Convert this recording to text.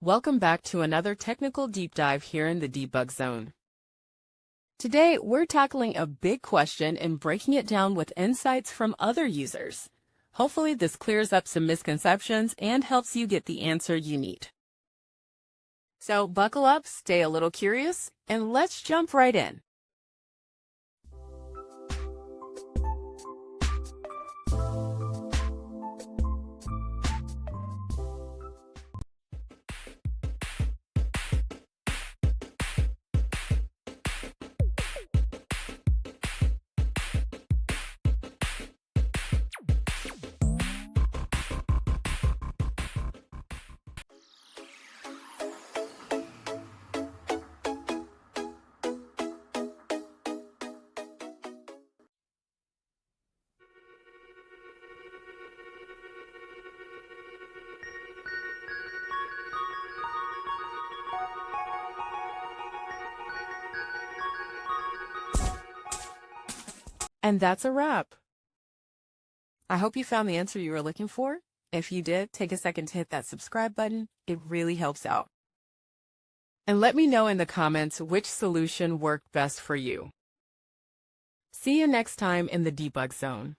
Welcome back to another technical deep dive here in the debug zone. Today, we're tackling a big question and breaking it down with insights from other users. Hopefully, this clears up some misconceptions and helps you get the answer you need. So buckle up, stay a little curious, and let's jump right in. And that's a wrap. I hope you found the answer you were looking for. If you did, take a second to hit that subscribe button. It really helps out. And let me know in the comments which solution worked best for you. See you next time in the debug zone.